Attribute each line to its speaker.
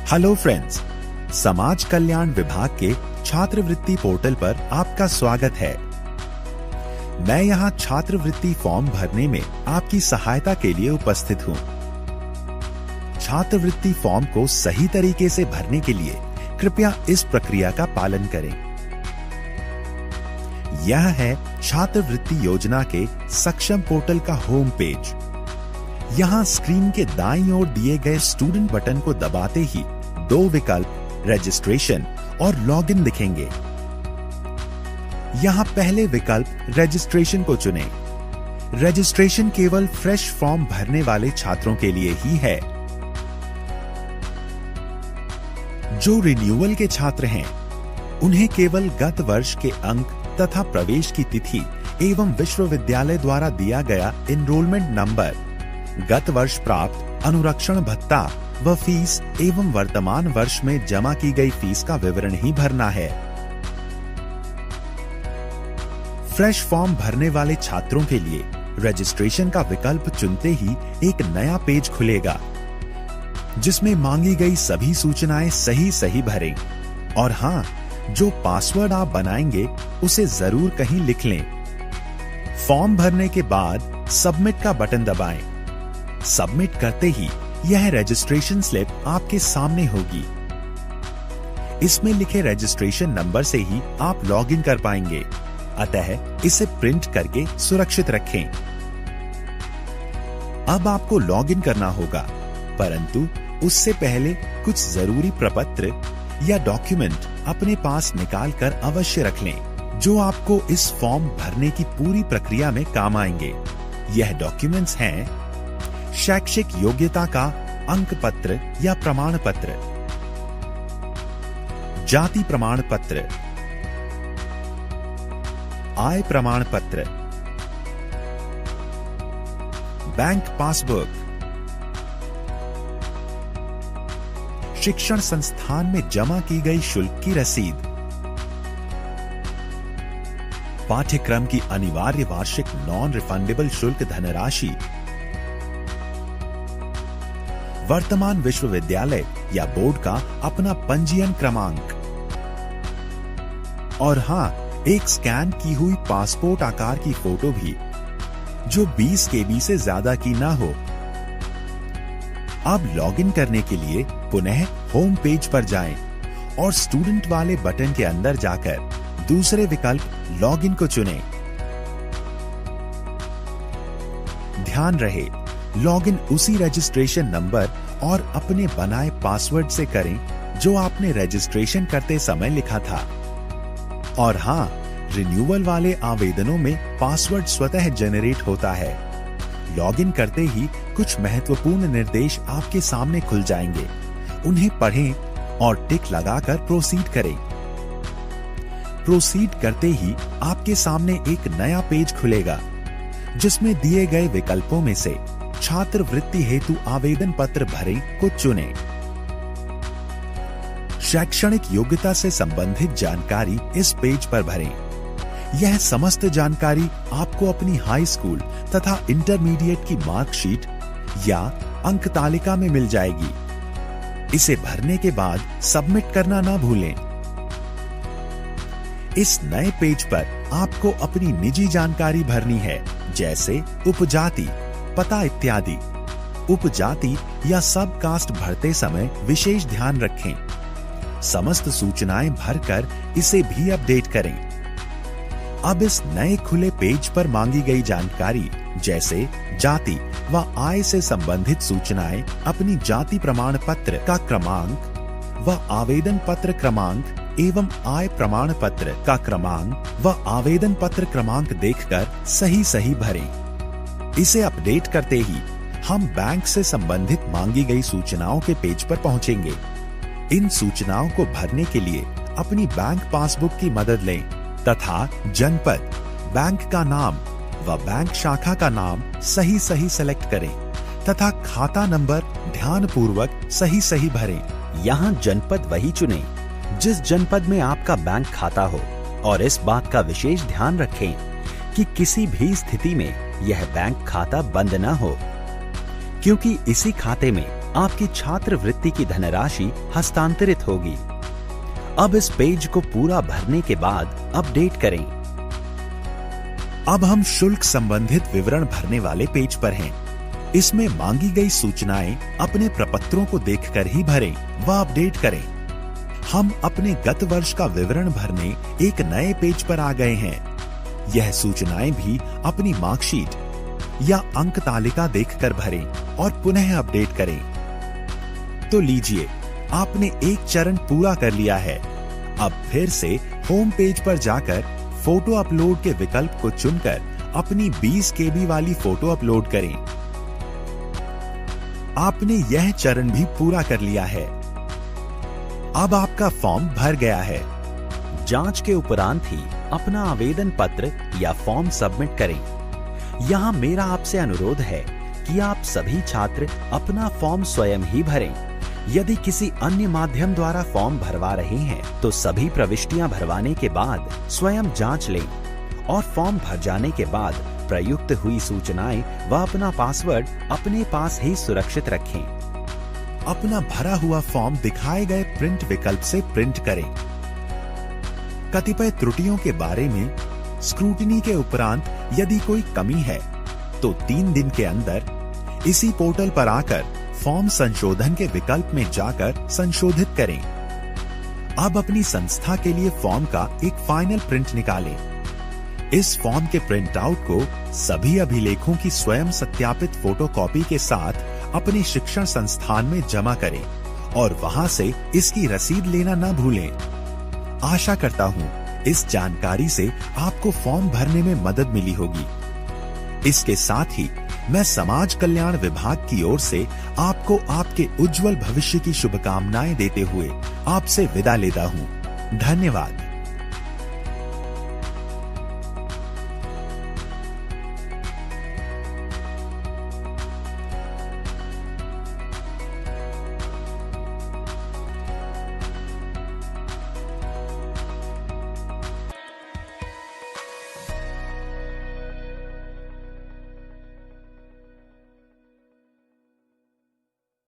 Speaker 1: Hello friends, समाज कल्याण विभाग के छात्रवृत्ति पोर्टल पर आपका स्वागत है। मैं यहाँ छात्रवृत्ति फॉर्म भरने में आपकी सहायता के लिए उपस्थित हूँ। छात्रवृत्ति फॉर्म को सही तरीके से भरने के लिए कृपया इस प्रक्रिया का पालन करें। यह है छात्रवृत्ति योजना के सक्षम पोर्टल का होम पेज। यहाँ स्क्रीन के दाईं ओर दिए गए स्टूडेंट बटन को दबाते ही दो विकल्प रजिस्ट्रेशन और लॉगिन दिखेंगे। यहाँ पहले विकल्प रजिस्ट्रेशन को चुनें। रजिस्ट्रेशन केवल फ्रेश फॉर्म भरने वाले छात्रों के लिए ही है। जो रिन्यूअल के छात्र हैं, उन्हें केवल गत वर्ष के अंक तथा प्रवेश की तिथि एवं विश्वविद्यालय द्वारा दिया गया एनरोलमेंट नंबर, गत वर्ष प्राप्त अनुरक्षण भत्ता व फीस एवं वर्तमान वर्ष में जमा की गई फीस का विवरण ही भरना है। फ्रेश फॉर्म भरने वाले छात्रों के लिए रजिस्ट्रेशन का विकल्प चुनते ही एक नया पेज खुलेगा, जिसमें मांगी गई सभी सूचनाएं सही भरें। और हाँ, जो पासवर्ड आप बनाएंगे उसे जरूर कहीं लिख लें। फॉर्म भरने के बाद सबमिट का बटन दबाएं। सबमिट करते ही यह रजिस्ट्रेशन स्लिप आपके सामने होगी। इसमें लिखे रजिस्ट्रेशन नंबर से ही आप लॉगिन कर पाएंगे, अतः इसे प्रिंट करके सुरक्षित रखें। अब आपको लॉगिन करना होगा, परंतु उससे पहले कुछ जरूरी प्रपत्र या डॉक्यूमेंट अपने पास निकाल कर अवश्य रख लें, जो आपको इस फॉर्म भरने की पूरी प्रक्रिया में काम आएंगे। यह डॉक्यूमेंट्स हैं: शैक्षिक योग्यता का अंक पत्र या प्रमाण पत्र, जाति प्रमाण पत्र, आय प्रमाण पत्र, बैंक पासबुक, शिक्षण संस्थान में जमा की गई शुल्क की रसीद, पाठ्यक्रम की अनिवार्य वार्षिक नॉन रिफंडेबल शुल्क धनराशि, वर्तमान विश्वविद्यालय या बोर्ड का अपना पंजीयन क्रमांक, और हाँ, एक स्कैन की हुई पासपोर्ट आकार की फोटो भी, जो 20 KB से ज्यादा की ना हो। अब लॉगिन करने के लिए पुनः होम पेज पर जाएं और स्टूडेंट वाले बटन के अंदर जाकर दूसरे विकल्प लॉगिन को चुनें। ध्यान रहे, लॉगिन उसी रजिस्ट्रेशन नंबर और अपने बनाए पासवर्ड से करें जो आपने रजिस्ट्रेशन करते समय लिखा था। और हाँ, रिन्यूअल वाले आवेदनों में पासवर्ड स्वतः जनरेट होता है। लॉगिन करते ही कुछ महत्वपूर्ण निर्देश आपके सामने खुल जाएंगे। उन्हें पढ़ें और टिक लगाकर प्रोसीड करें। प्रोसीड करते ही आपके सामने एक नया पेज खुलेगा, जिसमें दिए गए विकल्पों में से छात्रवृत्ति हेतु आवेदन पत्र भरें को चुनें। शैक्षणिक योग्यता से संबंधित जानकारी इस पेज पर भरें। यह समस्त जानकारी आपको अपनी हाई स्कूल तथा इंटरमीडिएट की मार्कशीट या अंक तालिका में मिल जाएगी। इसे भरने के बाद सबमिट करना ना भूलें। इस नए पेज पर आपको अपनी निजी जानकारी भरनी है, जैसे उपजाति, पता इत्यादि। उपजाति या सब कास्ट भरते समय विशेष ध्यान रखें। समस्त सूचनाएं भरकर इसे भी अपडेट करें। अब इस नए खुले पेज पर मांगी गई जानकारी, जैसे जाति व आय से संबंधित सूचनाएं, अपनी जाति प्रमाण पत्र का क्रमांक व आवेदन पत्र क्रमांक एवं आय प्रमाण पत्र का क्रमांक व आवेदन पत्र क्रमांक देखकर सही भरें। इसे अपडेट करते ही हम बैंक से संबंधित मांगी गई सूचनाओं के पेज पर पहुंचेंगे। इन सूचनाओं को भरने के लिए अपनी बैंक पासबुक की मदद लें तथा जनपद, बैंक का नाम व बैंक शाखा का नाम सही सेलेक्ट करें तथा खाता नंबर ध्यानपूर्वक सही भरें।
Speaker 2: यहाँ जनपद वही चुनें जिस जनपद में आपका बैंक खाता हो, और इस बात का विशेष ध्यान रखें कि किसी भी स्थिति में यह बैंक खाता बंद न हो, क्योंकि इसी खाते में आपकी छात्रवृत्ति की धनराशि हस्तांतरित होगी। अब इस पेज को पूरा भरने के बाद अपडेट करें।
Speaker 1: अब हम शुल्क संबंधित विवरण भरने वाले पेज पर हैं। इसमें मांगी गई सूचनाएं अपने प्रपत्रों को देखकर ही भरें व अपडेट करें। हम अपने गत वर्ष का विवरण भरने एक नए पेज पर आ गए हैं। यह सूचनाएं भी अपनी मार्कशीट या अंक तालिका देखकर भरें और पुनः अपडेट करें। तो लीजिए, आपने एक चरण पूरा कर लिया है। अब फिर से होम पेज पर जाकर फोटो अपलोड के विकल्प को चुनकर अपनी 20 KB वाली फोटो अपलोड करें। आपने यह चरण भी पूरा कर लिया है। अब आपका फॉर्म भर गया है।
Speaker 2: जांच के उपरांत ही अपना आवेदन पत्र या फॉर्म सबमिट करें। यहाँ मेरा आपसे अनुरोध है कि आप सभी छात्र अपना फॉर्म स्वयं ही भरें। यदि किसी अन्य माध्यम द्वारा फॉर्म भरवा रहे हैं तो सभी प्रविष्टियां भरवाने के बाद स्वयं जांच लें और फॉर्म भर जाने के बाद प्रयुक्त हुई सूचनाएं व अपना पासवर्ड अपने पास ही सुरक्षित रखें।
Speaker 1: अपना भरा हुआ फॉर्म दिखाए गए प्रिंट विकल्प से प्रिंट करें। कतिपय त्रुटियों के बारे में स्क्रूटिनी के उपरांत यदि कोई कमी है तो 3 दिन के अंदर इसी पोर्टल पर आकर फॉर्म संशोधन के विकल्प में जाकर संशोधित करें। अब अपनी संस्था के लिए फॉर्म का एक फाइनल प्रिंट निकालें। इस फॉर्म के प्रिंट आउट को सभी अभिलेखों की स्वयं सत्यापित फोटोकॉपी के साथ अपने शिक्षण संस्थान में जमा करें और वहां से इसकी रसीद लेना न भूलें। आशा करता हूं इस जानकारी से आपको फॉर्म भरने में मदद मिली होगी। इसके साथ ही मैं समाज कल्याण विभाग की ओर से आपको आपके उज्जवल भविष्य की शुभकामनाएं देते हुए आपसे विदा लेता हूं। धन्यवाद।